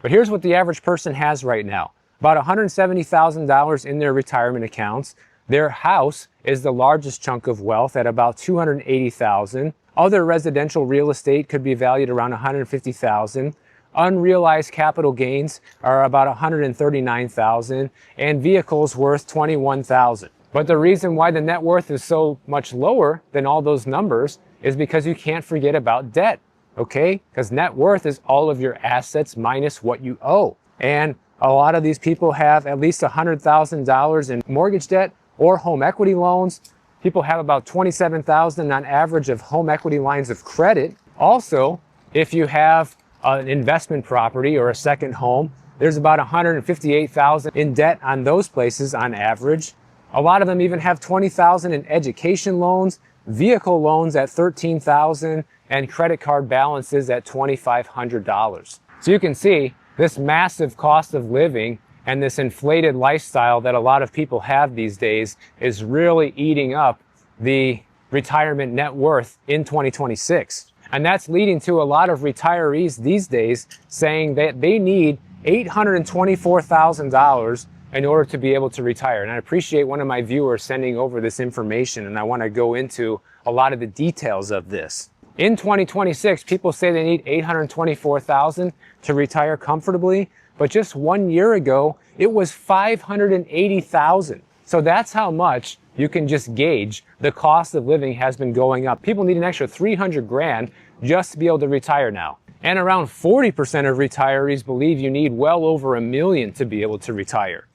But here's what the average person has right now. About $170,000 in their retirement accounts. Their house is the largest chunk of wealth at about $280,000. Other residential real estate could be valued around $150,000. Unrealized capital gains are about $139,000, and vehicles worth $21,000. But the reason why the net worth is so much lower than all those numbers is because you can't forget about debt, okay? Because net worth is all of your assets minus what you owe. And a lot of these people have at least $100,000 in mortgage debt or home equity loans. People have about $27,000 on average of home equity lines of credit. Also, if you have an investment property or a second home, there's about $158,000 in debt on those places on average. A lot of them even have $20,000 in education loans, vehicle loans at $13,000, and credit card balances at $2,500. So you can see this massive cost of living and this inflated lifestyle that a lot of people have these days is really eating up the retirement net worth in 2026. And that's leading to a lot of retirees these days saying that they need $824,000 in order to be able to retire. And I appreciate one of my viewers sending over this information, and I want to go into a lot of the details of this. In 2026, people say they need $824,000 to retire comfortably, but just 1 year ago, it was $580,000. So that's how much you can just gauge the cost of living has been going up. People need an extra 300 grand just to be able to retire now. And around 40% of retirees believe you need well over $1 million to be able to retire.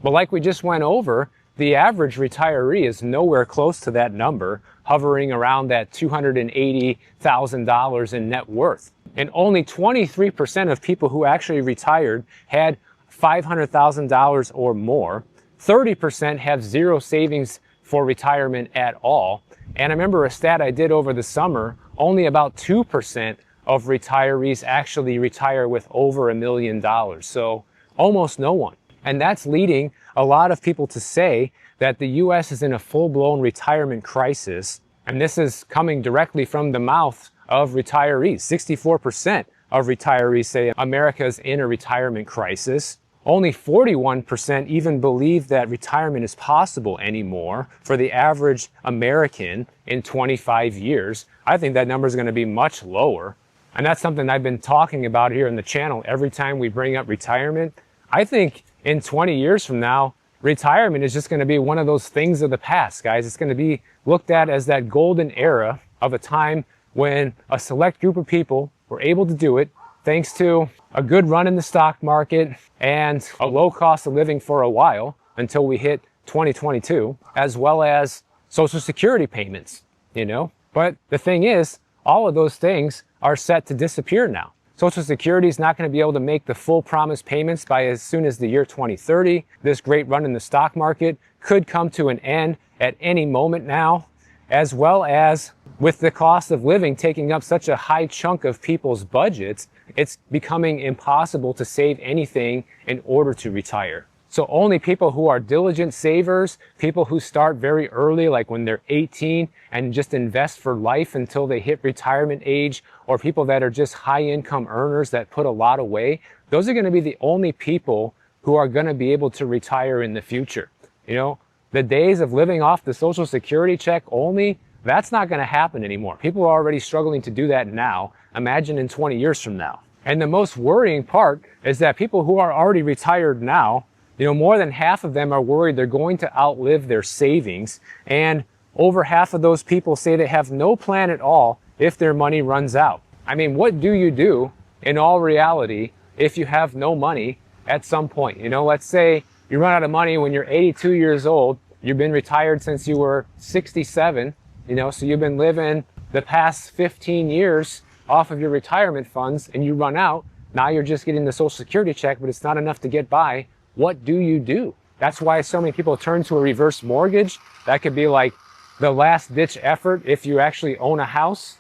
But like we just went over, the average retiree is nowhere close to that number, hovering around that $280,000 in net worth. And only 23% of people who actually retired had $500,000 or more. 30% have zero savings for retirement at all. And I remember a stat I did over the summer, only about 2% of retirees actually retire with over $1 million. So almost no one. And that's leading a lot of people to say that the U.S. is in a full-blown retirement crisis. And this is coming directly from the mouth of retirees. 64% of retirees say America is in a retirement crisis. Only 41% even believe that retirement is possible anymore for the average American in 25 years. I think that number is going to be much lower. And that's something I've been talking about here in the channel every time we bring up retirement. I think in 20 years from now, retirement is just going to be one of those things of the past, guys. It's going to be looked at as that golden era of a time when a select group of people were able to do it thanks to a good run in the stock market and a low cost of living for a while until we hit 2022, as well as Social Security payments, you know. But the thing is, all of those things are set to disappear now. Social Security is not going to be able to make the full promised payments by as soon as the year 2030. This great run in the stock market could come to an end at any moment now, as well as with the cost of living taking up such a high chunk of people's budgets, it's becoming impossible to save anything in order to retire. So only people who are diligent savers, people who start very early, like when they're 18 and just invest for life until they hit retirement age, or people that are just high income earners that put a lot away, those are going to be the only people who are going to be able to retire in the future. You know, the days of living off the Social Security check only, that's not going to happen anymore. People are already struggling to do that now. Imagine in 20 years from now. And the most worrying part is that people who are already retired now, you know, more than half of them are worried they're going to outlive their savings. And over half of those people say they have no plan at all if their money runs out. I mean, what do you do in all reality if you have no money at some point? You know, let's say you run out of money when you're 82 years old. You've been retired since you were 67, you know, so you've been living the past 15 years off of your retirement funds, and you run out. Now you're just getting the Social Security check, but it's not enough to get by. What do you do? That's why so many people turn to a reverse mortgage. That could be like the last ditch effort if you actually own a house.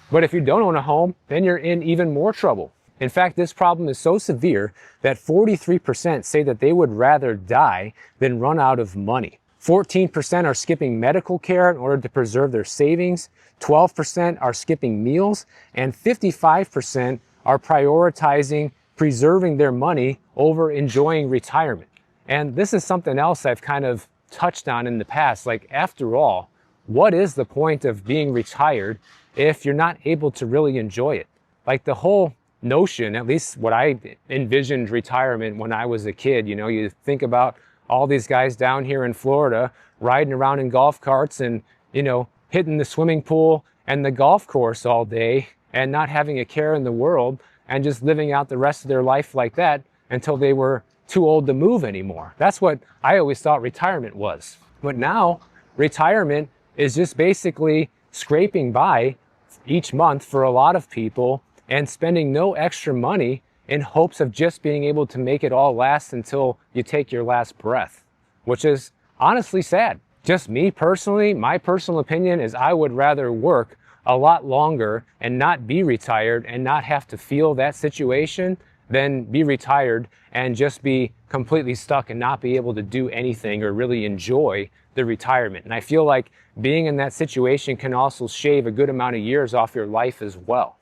But if you don't own a home, then you're in even more trouble. In fact, this problem is so severe that 43% say that they would rather die than run out of money. 14% are skipping medical care in order to preserve their savings. 12% are skipping meals, and 55% are prioritizing preserving their money over enjoying retirement. And this is something else I've kind of touched on in the past. Like, after all, what is the point of being retired if you're not able to really enjoy it? Like, the whole notion, at least what I envisioned retirement when I was a kid, you think about all these guys down here in Florida riding around in golf carts and, hitting the swimming pool and the golf course all day and not having a care in the world and just living out the rest of their life like that until they were too old to move anymore. That's what I always thought retirement was. But now retirement is just basically scraping by each month for a lot of people and spending no extra money in hopes of just being able to make it all last until you take your last breath, which is honestly sad. Just me personally, my personal opinion is I would rather work a lot longer and not be retired and not have to feel that situation than be retired and just be completely stuck and not be able to do anything or really enjoy the retirement. And I feel like being in that situation can also shave a good amount of years off your life as well.